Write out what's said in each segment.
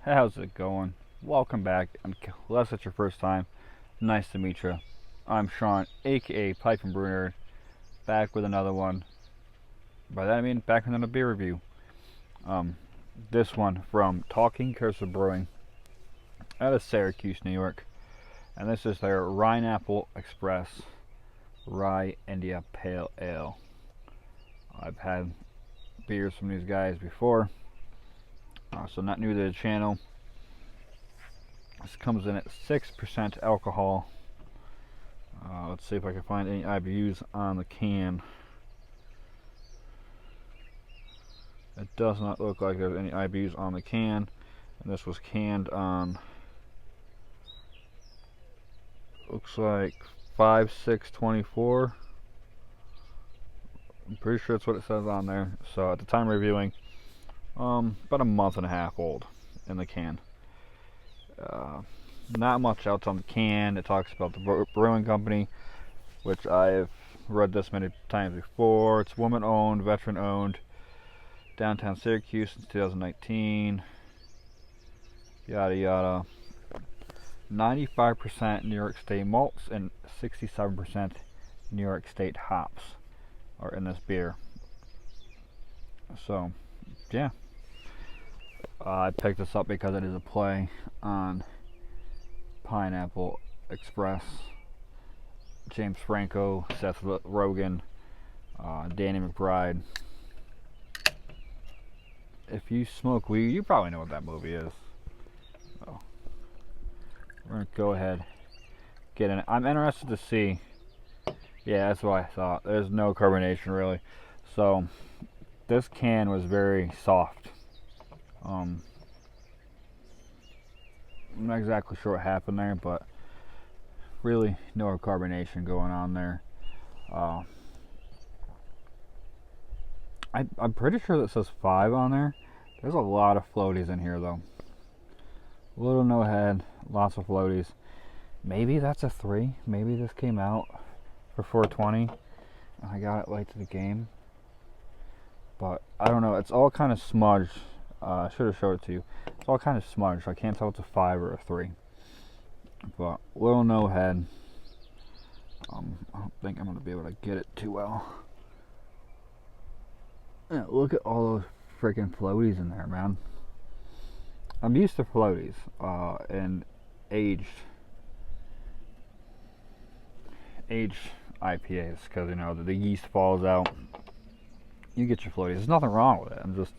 How's it going? Welcome back. Unless it's your first time, nice to meet you. I'm Sean, aka Pipe and Brew Nerd, back with another one. By that I mean back with another beer review. Um, this one from Talking Cursive Brewing out of Syracuse, New York, and this is their Ryneapple Express Rye India Pale Ale. I've had beers from these guys before, so not new to the channel. This comes in at 6% alcohol. Let's see if I can find any IBUs on the can. It does not look like there's any IBUs on the can. And this was canned on, looks like 5/6/24. I'm pretty sure that's what it says on there. So at the time reviewing, about a month and a half old in the can. Not much else on the can. It talks about the brewing company, which I've read this many times before. It's woman owned, veteran owned, downtown Syracuse since 2019. Yada yada. 95% New York State malts and 67% New York State hops are in this beer. So, yeah. I picked this up because it is a play on Pineapple Express. James Franco, Seth Rogen, Danny McBride. If you smoke weed, you probably know what that movie is. So, we're going to go ahead, get in it. I'm interested to see. Yeah, that's what I thought. There's no carbonation really. So, this can was very soft. I'm not exactly sure what happened there, but really no carbonation going on there. I'm pretty sure that says 5 on there. There's a lot of floaties in here though. Little no head, lots of floaties. Maybe that's a 3. Maybe this came out for 420 and I got it late to the game. But I don't know, it's all kind of smudged. I should have showed it to you. It's all kind of smudged. I can't tell if it's a 5 or a 3. But little no head. I don't think I'm going to be able to get it too well. Yeah, look at all those freaking floaties in there, man. I'm used to floaties and aged IPAs because you know the yeast falls out. You get your floaties. There's nothing wrong with it. I'm just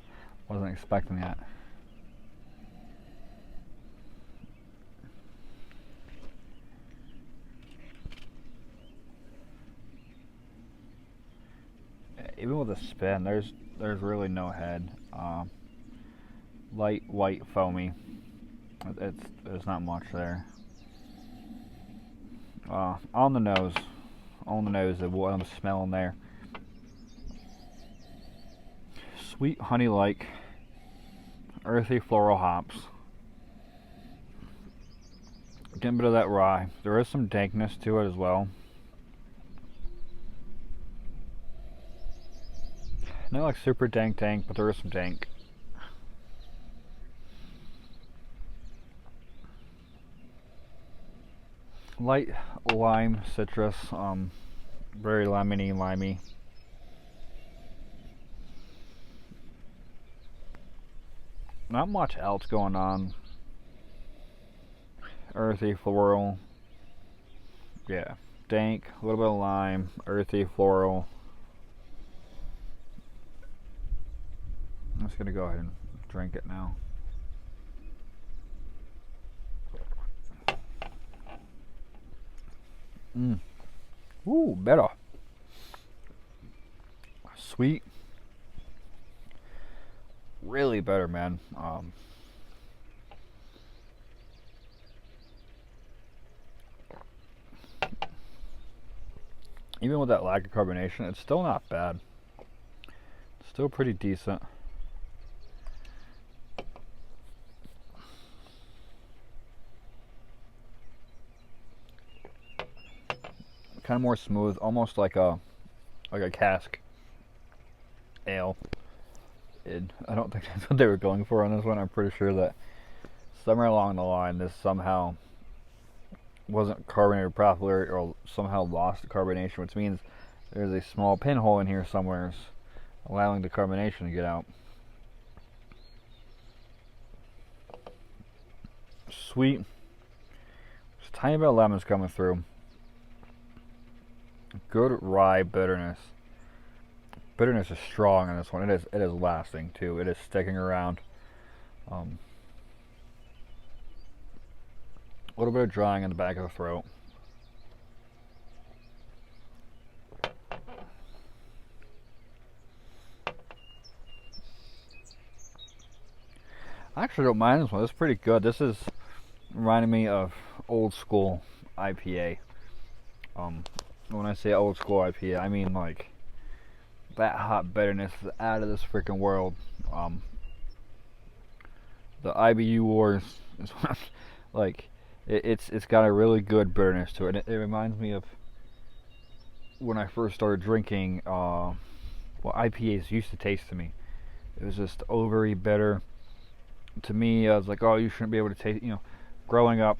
wasn't expecting that. Even with a spin, there's really no head. Light white foamy. There's not much there. On the nose of what I'm smelling there. Sweet honey-like, earthy floral hops. Getting a bit of that rye. There is some dankness to it as well. Not like super dank, but there is some dank. Light lime citrus, very lemony. Not much else going on. Earthy floral. Yeah, dank, a little bit of lime, earthy floral. I'm just gonna go ahead and drink it now. Ooh, better. Sweet. Really better, man. Even with that lack of carbonation, it's still not bad. It's still pretty decent. Kind of more smooth, almost like a cask ale. I don't think that's what they were going for on this one. I'm pretty sure that somewhere along the line, this somehow wasn't carbonated properly or somehow lost the carbonation, which means there's a small pinhole in here somewhere allowing the carbonation to get out. Sweet. Just a tiny bit of lemons coming through. Good rye bitterness. Bitterness is strong in this one. It is lasting too. It is sticking around. A little bit of drying in the back of the throat. I actually don't mind this one. It's pretty good. This is reminding me of old school IPA. When I say old school IPA, I mean like that hot bitterness is out of this freaking world. The IBU wars is like it's got a really good bitterness to it. It reminds me of when I first started drinking what IPAs used to taste to me. It was just overly bitter. To me, I was like, oh, you shouldn't be able to taste. Growing up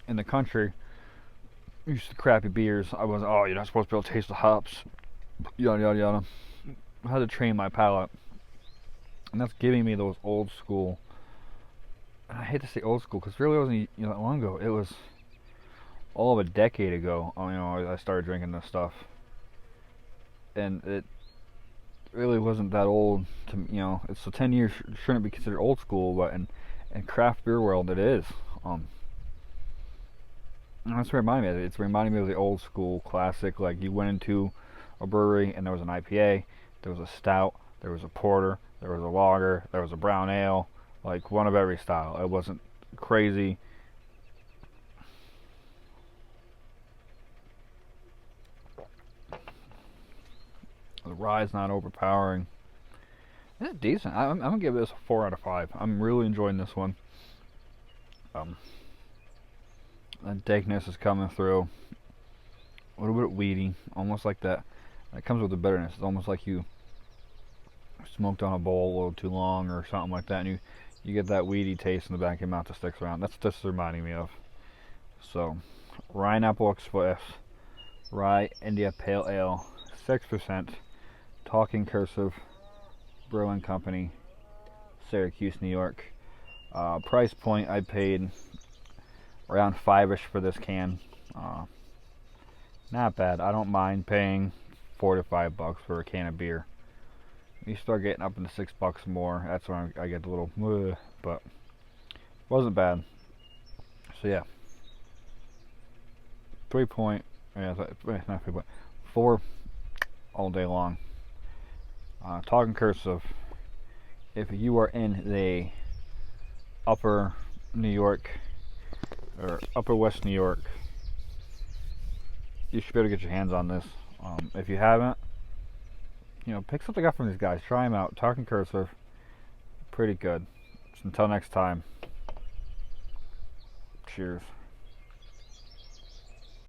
in the country, used to crappy beers. I was, oh, you're not supposed to be able to taste the hops. Yada yada yada. I had to train my palate, and that's giving me those old school. And I hate to say old school because really it wasn't that long ago. It was all of a decade ago. I started drinking this stuff, and it really wasn't that old to it's so 10 years shouldn't be considered old school, but in craft beer world it is. And that's what reminding me of it. It's reminding me of the old school classic, like you went into a brewery and there was an IPA, there was a stout, there was a porter, there was a lager, there was a brown ale, like one of every style. It wasn't crazy. The rye's not overpowering. It's decent. I'm gonna give this a 4 out of 5. I'm really enjoying this one. The dankness is coming through. A little bit weedy, almost like that. It comes with the bitterness. It's almost like you smoked on a bowl a little too long or something like that, and you get that weedy taste in the back of your mouth that sticks around. That's just reminding me of. So, Ryneapple Express, Rye India Pale Ale, 6%. Talking Cursive, Brewing Company, Syracuse, New York. Price point, I paid around 5-ish for this can. Not bad. I don't mind paying $4 to $5 for a can of beer. You start getting up into $6 more, that's when I get a little, but wasn't bad. So yeah, 3 point, not 3 point, 4 all day long. Talking Cursive, if you are in the upper New York or upper West New York, you should be able to get your hands on this. If you haven't, pick something up from these guys. Try them out. Talking Cursive, pretty good. So until next time, cheers.